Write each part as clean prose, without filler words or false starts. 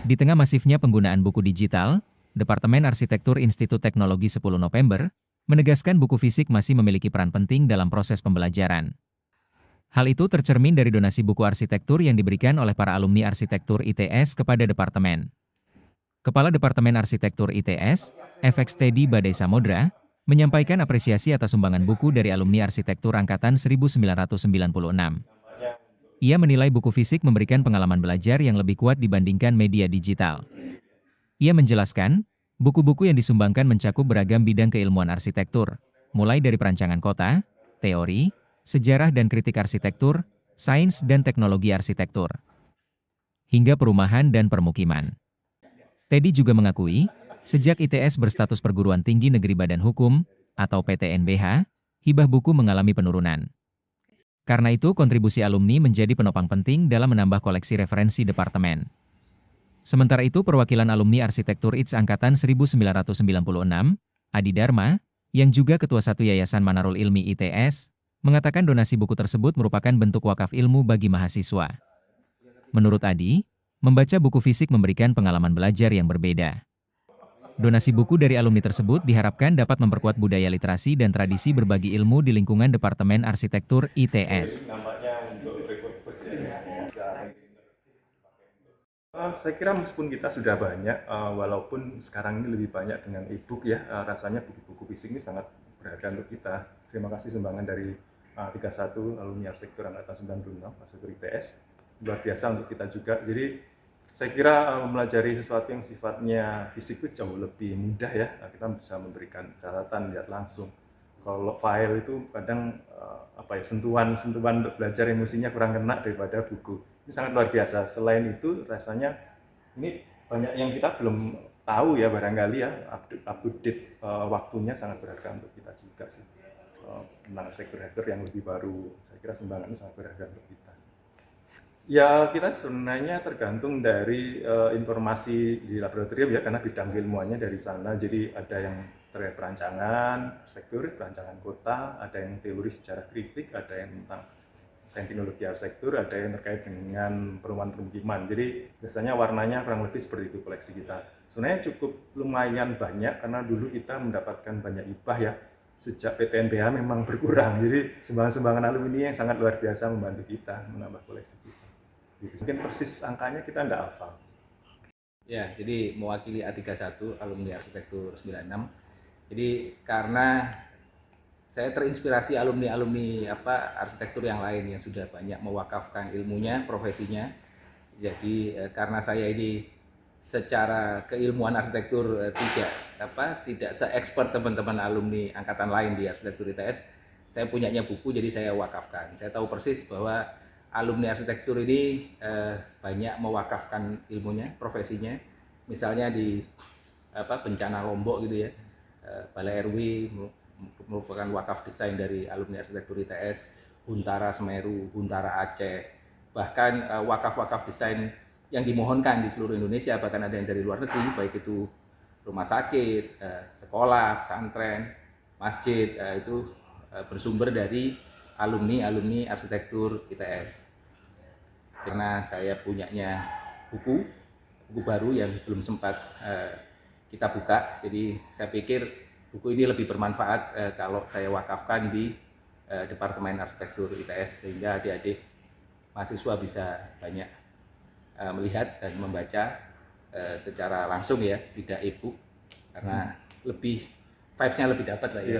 Di tengah masifnya penggunaan buku digital, Departemen Arsitektur Institut Teknologi 10 November menegaskan buku fisik masih memiliki peran penting dalam proses pembelajaran. Hal itu tercermin dari donasi buku arsitektur yang diberikan oleh para alumni arsitektur ITS kepada Departemen. Kepala Departemen Arsitektur ITS, FX Teddy Badai Samodra, menyampaikan apresiasi atas sumbangan buku dari alumni arsitektur angkatan 1996. Ia menilai buku fisik memberikan pengalaman belajar yang lebih kuat dibandingkan media digital. Ia menjelaskan, buku-buku yang disumbangkan mencakup beragam bidang keilmuan arsitektur, mulai dari perancangan kota, teori, sejarah dan kritik arsitektur, sains dan teknologi arsitektur, hingga perumahan dan permukiman. Teddy juga mengakui, sejak ITS berstatus perguruan tinggi negeri Badan Hukum, atau PTNBH, hibah buku mengalami penurunan. Karena itu, kontribusi alumni menjadi penopang penting dalam menambah koleksi referensi departemen. Sementara itu, perwakilan alumni arsitektur ITS angkatan 1996, Adi Dharma, yang juga Ketua Satu Yayasan Manarul Ilmi ITS, mengatakan donasi buku tersebut merupakan bentuk wakaf ilmu bagi mahasiswa. Menurut Adi, membaca buku fisik memberikan pengalaman belajar yang berbeda. Donasi buku dari alumni tersebut diharapkan dapat memperkuat budaya literasi dan tradisi berbagi ilmu di lingkungan Departemen Arsitektur ITS. Saya kira meskipun kita sudah banyak, walaupun sekarang ini lebih banyak dengan e-book ya, rasanya buku-buku fisik ini sangat berharga untuk kita. Terima kasih sumbangan dari 31 alumni arsitektur angkatan 96, arsitektur ITS. Luar biasa untuk kita juga. Jadi saya kira mempelajari sesuatu yang sifatnya fisik itu jauh lebih mudah ya. Kita bisa memberikan catatan, lihat langsung. Kalau file itu kadang sentuhan untuk belajar emosinya kurang kena daripada buku. Ini sangat luar biasa. Selain itu rasanya ini banyak yang kita belum tahu ya barangkali ya. Update waktunya sangat berharga untuk kita juga sih. Tentang arsitektur yang lebih baru, saya kira sumbangan ini sangat berharga untuk kita sih. Ya, kita sebenarnya tergantung dari informasi di laboratorium ya, karena bidang ilmuannya dari sana. Jadi ada yang terkait perancangan arsitektur, perancangan kota, ada yang teori sejarah kritik, ada yang tentang sains teknologi arsitektur, ada yang terkait dengan perumahan permukiman. Jadi biasanya warnanya kurang lebih seperti itu koleksi kita. Sebenarnya cukup lumayan banyak karena dulu kita mendapatkan banyak hibah ya. Sejak PTNBH memang berkurang. Jadi sumbangan-sumbangan alumni yang sangat luar biasa membantu kita menambah koleksi kita. Mungkin persis angkanya kita tidak hafal. Ya, jadi mewakili A31 alumni arsitektur 96. Jadi karena saya terinspirasi alumni arsitektur yang lain yang sudah banyak mewakafkan ilmunya, profesinya. Jadi karena saya ini secara keilmuan arsitektur tidak se-expert teman-teman alumni angkatan lain di arsitektur ITS, saya punyanya buku jadi saya wakafkan. Saya tahu persis bahwa alumni arsitektur ini banyak mewakafkan ilmunya, profesinya. Misalnya di bencana Lombok gitu ya, Balai RW merupakan wakaf desain dari alumni arsitektur ITS, Huntara Semeru, Huntara Aceh, bahkan wakaf-wakaf desain yang dimohonkan di seluruh Indonesia, bahkan ada yang dari luar negeri, baik itu rumah sakit, sekolah, pesantren, masjid, itu bersumber dari alumni arsitektur ITS. Karena saya punyanya buku baru yang belum sempat kita buka, jadi saya pikir buku ini lebih bermanfaat kalau saya wakafkan di Departemen Arsitektur ITS, sehingga adik-adik mahasiswa bisa banyak melihat dan membaca secara langsung ya, tidak e-book, karena lebih vibes-nya lebih dapat lah ya,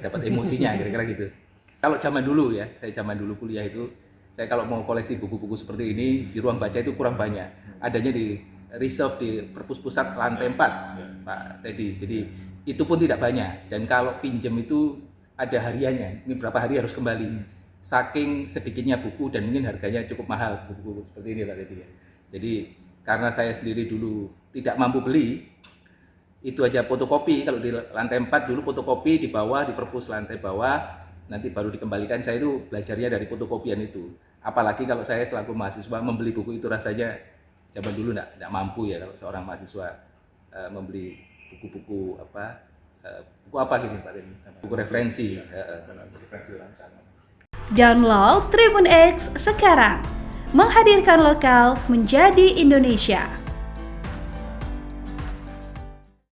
dapat emosinya kira-kira gitu. Kalau zaman dulu ya, saya zaman dulu kuliah itu, saya kalau mau koleksi buku-buku seperti ini di ruang baca itu kurang banyak. Adanya di reserve di Perpus Pusat lantai 4, Pak Teddy. Jadi itu pun tidak banyak. Dan kalau pinjam itu ada hariannya. Ini berapa hari harus kembali. Saking sedikitnya buku dan mungkin harganya cukup mahal buku-buku seperti ini Pak Teddy. Jadi karena saya sendiri dulu tidak mampu beli, itu aja fotokopi. Kalau di lantai 4 dulu fotokopi di bawah, di Perpus lantai bawah, nanti baru dikembalikan. Saya itu belajarnya dari fotokopian itu. Apalagi kalau saya selaku mahasiswa membeli buku itu, rasanya zaman dulu tidak mampu ya kalau seorang mahasiswa membeli buku-buku buku apa gitu Pak Teddy? Buku referensi. Download Tribun X sekarang, menghadirkan lokal menjadi Indonesia.